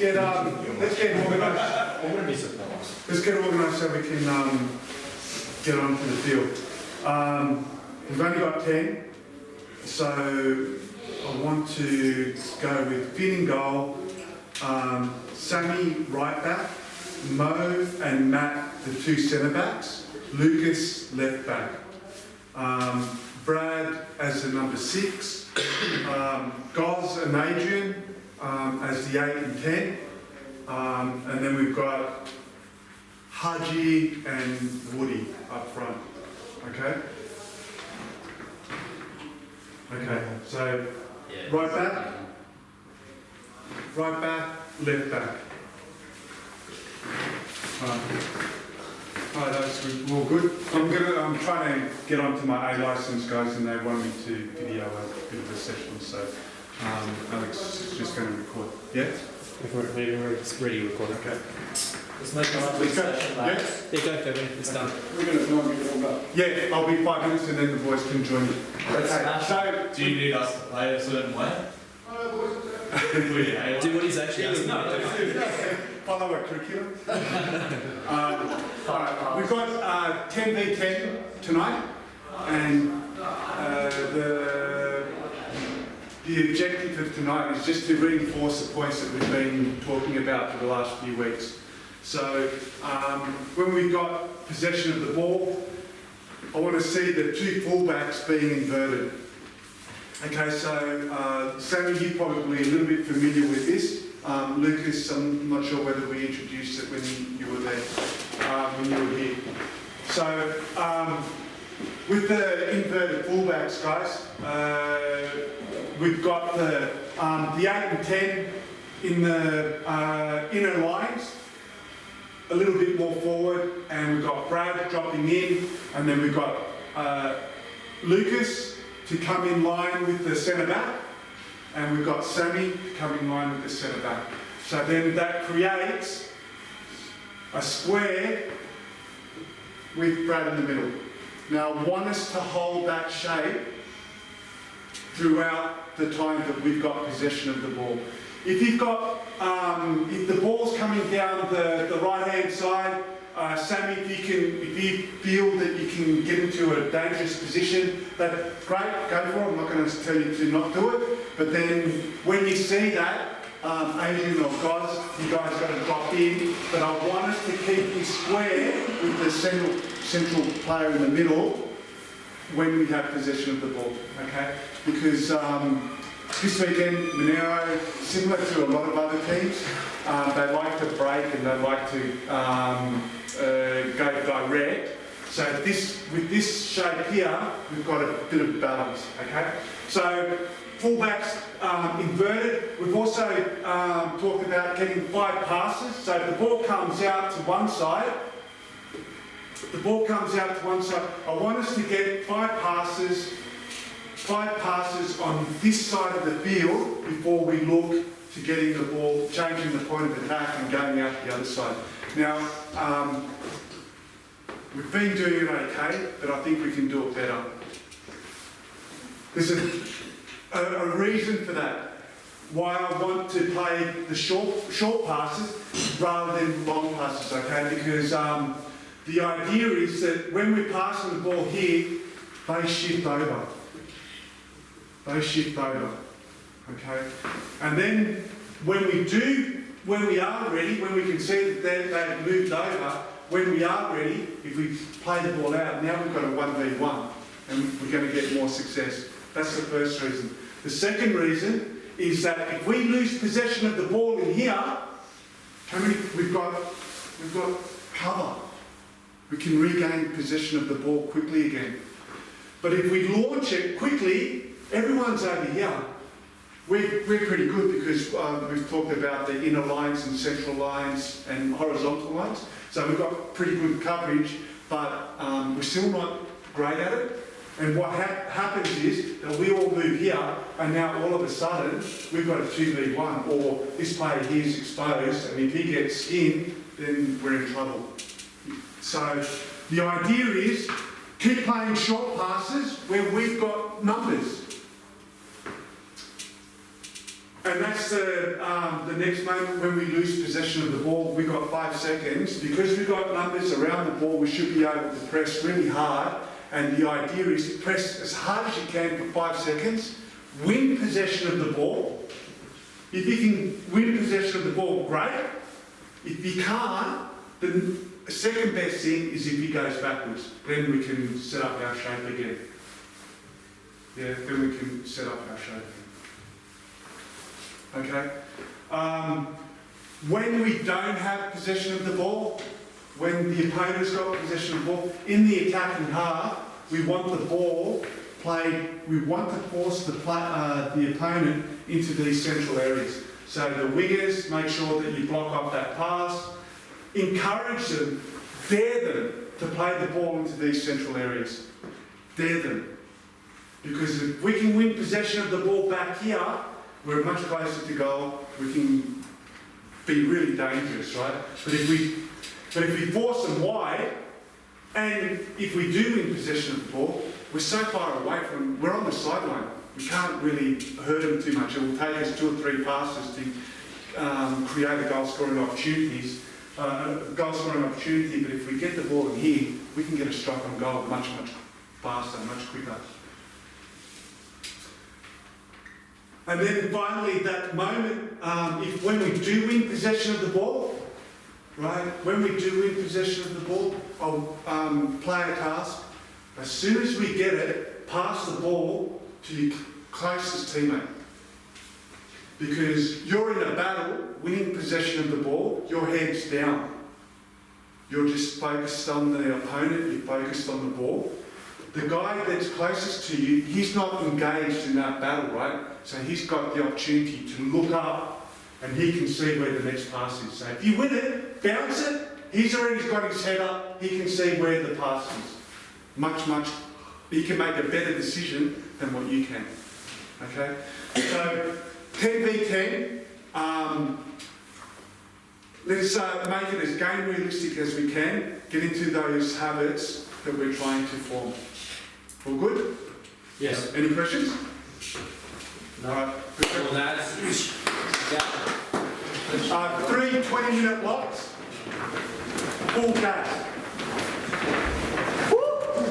get organised. I wouldn't be surprised. Let's get organised so we can get onto the field. We've only got 10, so I want to go with Finn in goal, Sammy right back, Mo and Matt the two centre backs, Lucas left back, Brad as the number 6, Goz and Adrian as the 8 and 10, and then we've got Haji and Woody up front. Okay? Okay, so right back, left back. Alright, that's all good. I'm trying to get onto my A licence, guys, and they want me to video a bit of a session, so Alex is just going to record. Yeah? If we're ready to record. Okay. Let's make a monthly session, Yeah? lads. There you go, Kevin. It's done. We're going to try and get it all up. Yeah, I'll be 5 minutes and then the boys can join you. Let's smash So, Do you need us to play a certain way? Do what he's actually asking. follow a curriculum. Alright, we've got 10v10 tonight, and the objective of tonight is just to reinforce the points that we've been talking about for the last few weeks. So when we've got possession of the ball, I want to see the two fullbacks being inverted. Okay, so Sammy, you're probably a little bit familiar with this. Lucas, I'm not sure whether we introduced it when you were there, when you were here. So with the inverted fullbacks, guys, we've got the 8 and 10 in the inner lines, a little bit more forward, and we've got Brad dropping in, and then we've got Lucas to come in line with the centre back, and we've got Sammy to come in line with the centre back. So then that creates a square with Brad in the middle. Now I want us to hold that shape throughout the time that we've got possession of the ball. If you've got, if the ball's coming down the right-hand side, Sammy, if you feel that you can get into a dangerous position, that's great, go for it. I'm not going to tell you to not do it. But then when you see that, Adrian or Goz, you guys got to drop in. But I want us to keep this square with the central player in the middle when we have possession of the ball, okay? Because this weekend, Monero, similar to a lot of other teams, they like to break and they like to go direct. So with this shape here, we've got a bit of balance, okay? So fullbacks inverted. We've also talked about getting 5 passes. So if the ball comes out to one side, I want us to get 5 passes on this side of the field before we look to getting the ball, changing the point of attack and going out the other side. Now, we've been doing it okay, but I think we can do it better. There's a reason for that. Why I want to play the short passes rather than long passes, okay? Because the idea is that when we're passing the ball here, they shift over. Okay? And then when we are ready, when we can see that they've moved over, when we are ready, if we play the ball out, now we've got a 1v1 and we're going to get more success. That's the first reason. The second reason is that if we lose possession of the ball in here, we've got cover. We can regain possession of the ball quickly again. But if we launch it quickly, everyone's over here. We're pretty good because we've talked about the inner lines and central lines and horizontal lines. So we've got pretty good coverage, but we're still not great at it. And what happens is that we all move here, and now all of a sudden we've got a 2v1, or this player here is exposed, and if he gets in, then we're in trouble. So the idea is keep playing short passes where we've got numbers. And that's the next moment when we lose possession of the ball. We've got 5 seconds. Because we've got numbers around the ball, we should be able to press really hard. And the idea is to press as hard as you can for 5 seconds, win possession of the ball. If you can win possession of the ball, great. If you can't, the second best thing is if he goes backwards. Then we can set up our shape again. Yeah, then we can set up our shape again. Okay? When we don't have possession of the ball, when the opponent's got possession of the ball, in the attacking half, we want the ball played, we want to force the opponent into these central areas. So the wingers, make sure that you block off that pass, encourage them, dare them to play the ball into these central areas. Dare them. Because if we can win possession of the ball back here, we're much closer to goal. We can be really dangerous, right? But if we force them wide, and if we do win possession of the ball, we're so far away from, we're on the sideline. We can't really hurt them too much. It will take us 2 or 3 passes to create a goal scoring opportunity. But if we get the ball in here, we can get a strike on goal much faster, much quicker. And then finally, that moment, when we do win possession of the ball, right? When we do win possession of the ball, I'll play a task. As soon as we get it, pass the ball to your closest teammate. Because you're in a battle, winning possession of the ball, your head's down. You're just focused on the opponent, you're focused on the ball. The guy that's closest to you, he's not engaged in that battle, right? So he's got the opportunity to look up and he can see where the next pass is. So if you win it, bounce it, he's already got his head up, he can see where the pass is. He can make a better decision than what you can. Okay? So 10v10, let's make it as game realistic as we can, get into those habits that we're trying to form. All good? Yes. Any questions? No. All right. Well, that's, yeah. 3 20-minute blocks. Full gas.